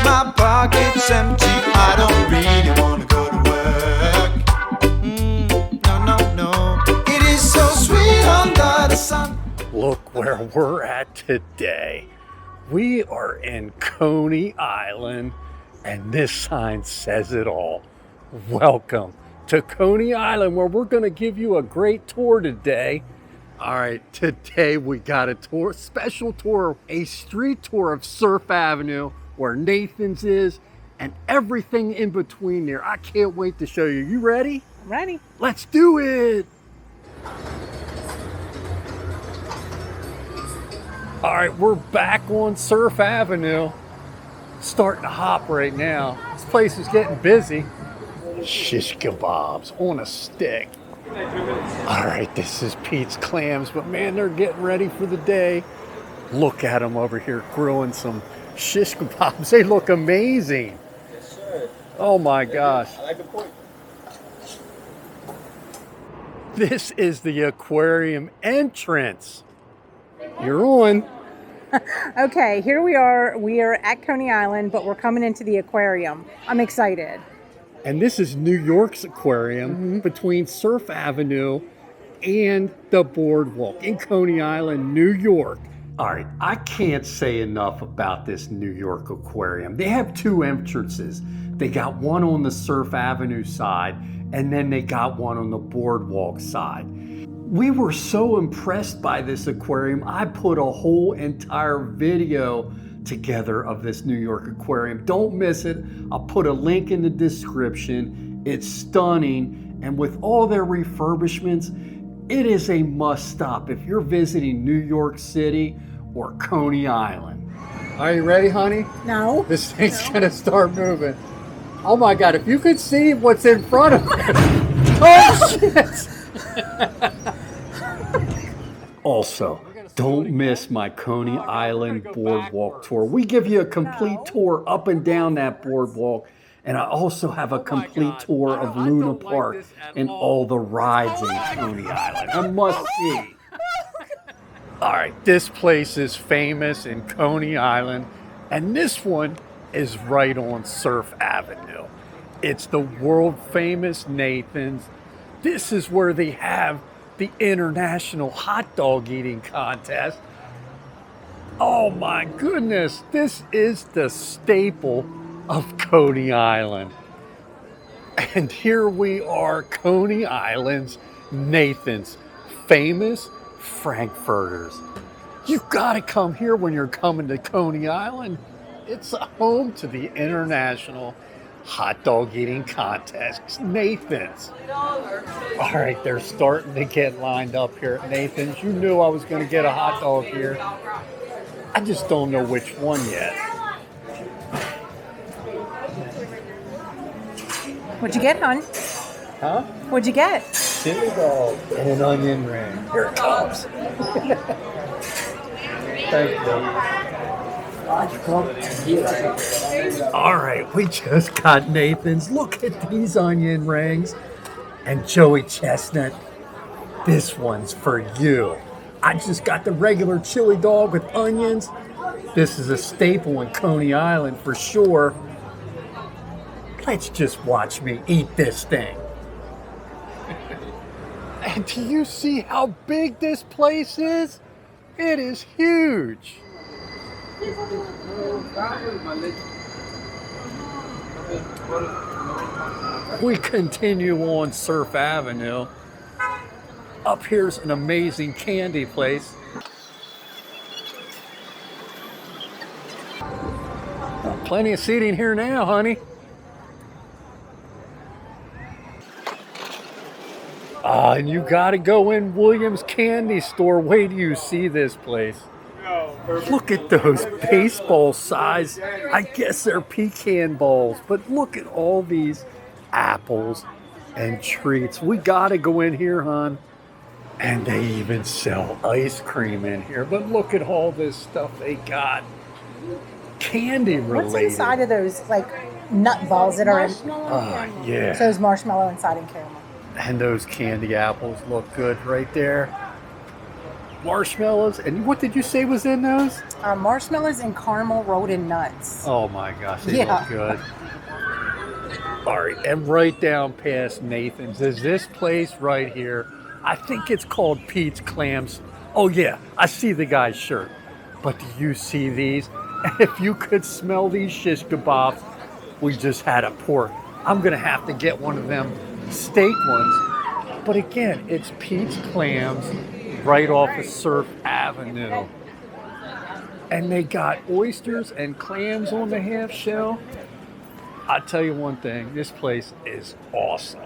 My pocket's empty, I don't really wanna go to work. No, no, no. It is so sweet under the sun. Look where we're at today. We are in Coney Island, and this sign says it all. Welcome to Coney Island, where we're going to give you a great tour today. All right, today we got a tour, special tour, a street tour of Surf Avenue, where Nathan's is, and everything in between there. I can't wait to show you. You ready? I'm ready. Let's do it. All right, we're back on Surf Avenue. Starting to hop right now. This place is getting busy. Shish kebabs on a stick. All right, this is Pete's Clams, but man, they're getting ready for the day. Look at them over here grilling some shish kebabs. They look amazing. Yes, sir. Oh my gosh. I like the point. This is the aquarium entrance. You're on. Okay, here we are. We are at Coney Island, but we're coming into the aquarium. I'm excited. And this is New York's aquarium between Surf Avenue and the boardwalk in Coney Island, New York. All right, I can't say enough about this New York aquarium. They have two entrances. They got one on the Surf Avenue side, and then they got one on the boardwalk side. We were so impressed by this aquarium, I put a whole entire video together of this New York aquarium. Don't miss it. I'll put a link in the description. It's stunning, and with all their refurbishments, it is a must stop if you're visiting New York City or Coney Island. Are you ready, honey? No. This thing's gonna start moving. Oh my God, if you could see what's in front of it. Oh shit! Also, don't miss my Coney Island Boardwalk tour. We give you a complete tour up and down that boardwalk, and I also have a complete tour of Luna Park and all the rides in Coney Island. A must see. All right, this place is famous in Coney Island, and this one is right on Surf Avenue. It's the world famous Nathan's. This is where they have the International Hot Dog Eating Contest. Oh my goodness, this is the staple of Coney Island. And here we are, Coney Island's Nathan's, famous Frankfurters. You gotta come here when you're coming to Coney Island. It's a home to the International Hot Dog Eating Contest, Nathan's. All right, they're starting to get lined up here at Nathan's. You knew I was going to get a hot dog here. I just don't know which one yet. What'd you get, hon? Huh? What'd you get? Chili dog and an onion ring. Here it comes. Thank you. All right, we just got Nathan's. Look at these onion rings. And Joey Chestnut, this one's for you. I just got the regular chili dog with onions. This is a staple in Coney Island for sure. Let's just watch me eat this thing. And do you see how big this place is? It is huge. We continue on Surf Avenue. Up here's an amazing candy place. Plenty of seating here now, honey. And you gotta go in Williams Candy Store. Wait till you see this place. Look at those baseball size. I guess they're pecan balls, but look at all these apples and treats. We gotta go in here, hon. And they even sell ice cream in here. But look at all this stuff they got. Candy related. What's inside of those, like, nut balls that are in? Yeah. So there's marshmallow inside and caramel. And those candy apples look good right there. marshmallows. And what did you say was in those? Marshmallows and caramel rolled in nuts. Oh my gosh, they look good. All right, and right down past Nathan's is this place right here. I think it's called Pete's Clams. Oh yeah, I see the guy's shirt. But do you see these? If you could smell these shish kebabs, we just had a pork. I'm gonna have to get one of them steak ones. But again, it's Pete's Clams right off of Surf Avenue. And they got oysters and clams on the half shell. I'll tell you one thing, this place is awesome.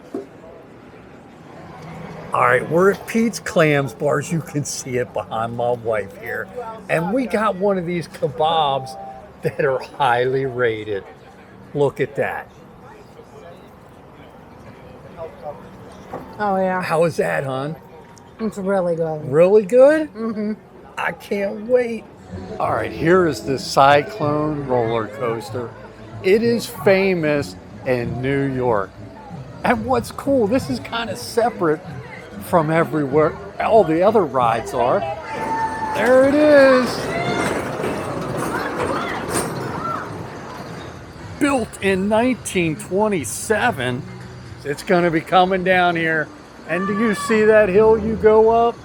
All right, we're at Pete's Clams Bars. You can see it behind my wife here. And we got one of these kebabs that are highly rated. Look at that. Oh yeah. How is that, hon? It's really good. Really good? Mm-hmm. I can't wait. All right, here is the Cyclone roller coaster. It is famous in New York. And what's cool, this is kind of separate from everywhere all the other rides are. There it is. Built in 1927. It's gonna be coming down here. And do you see that hill you go up?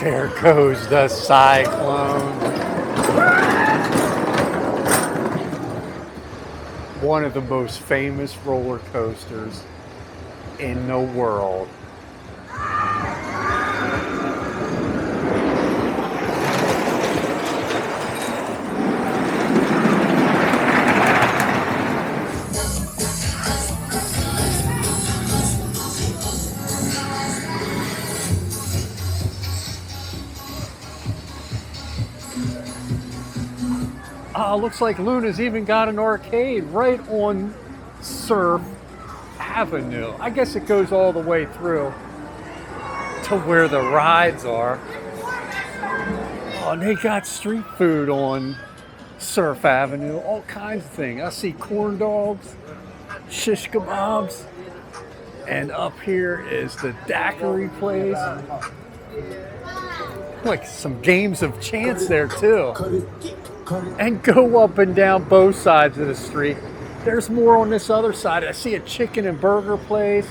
There goes the Cyclone. One of the most famous roller coasters in the world. Looks like Luna's even got an arcade right on Surf Avenue. I guess it goes all the way through to where the rides are. Oh, and they got street food on Surf Avenue, all kinds of things. I see corn dogs, shish kebabs, and up here is the daiquiri place. Like some games of chance there too. And go up and down both sides of the street. There's more on this other side. I see a chicken and burger place.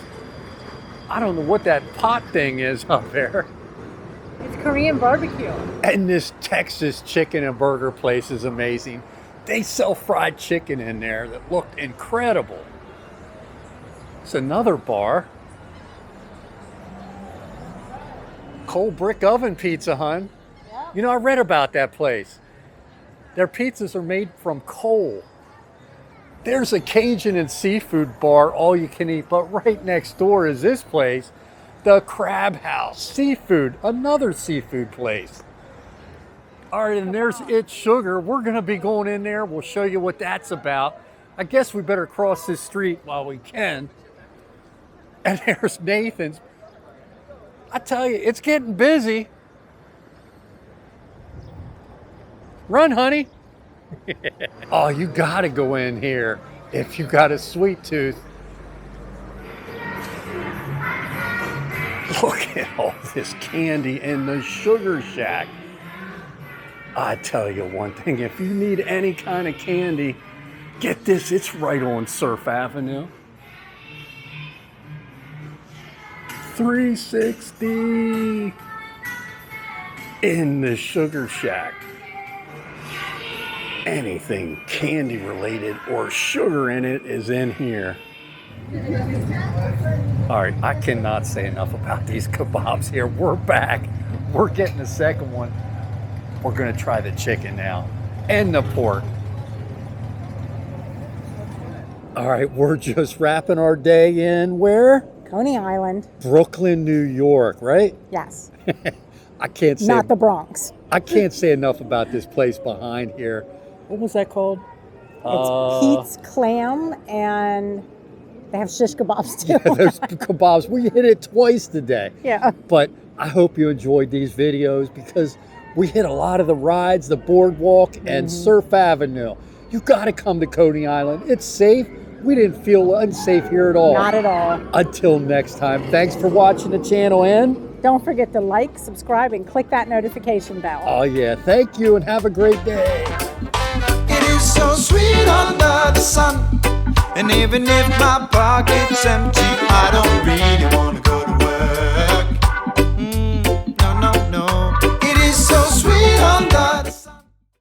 I don't know what that pot thing is up there. It's Korean barbecue. And this Texas chicken and burger place is amazing. They sell fried chicken in there that looked incredible. It's another bar. Coal brick oven pizza, hon. Yeah. You know, I read about that place. Their pizzas are made from coal. There's a Cajun and seafood bar, all you can eat, but right next door is this place, the Crab House Seafood, another seafood place. All right, and there's It's Sugar. We're gonna be going in there. We'll show you what that's about. I guess we better cross this street while we can. And there's Nathan's. I tell you, it's getting busy. Run, honey. Oh, you gotta go in here if you got a sweet tooth. Look at all this candy in the Sugar Shack. I tell you one thing, if you need any kind of candy, get this, it's right on Surf Avenue. 360 in the Sugar Shack. Anything candy related or sugar in it is in here. All right, I cannot say enough about these kebabs here. We're back. We're getting the second one. We're gonna try the chicken now and the pork. All right, we're just wrapping our day in where? Coney Island. Brooklyn, New York, right? Yes. I can't say Not the Bronx. I can't say enough about this place behind here. What was that called? It's Pete's Clam, and they have shish kebabs too. Yeah, those kebabs. We hit it twice today. Yeah. But I hope you enjoyed these videos because we hit a lot of the rides, the boardwalk, and Surf Avenue. You got to come to Coney Island. It's safe. We didn't feel unsafe here at all. Not at all. Until next time, thanks for watching the channel and Don't forget to like, subscribe, and click that notification bell. Oh, yeah. Thank you and have a great day. It is so sweet under the sun. And even if my pocket's empty, I don't really wanna go to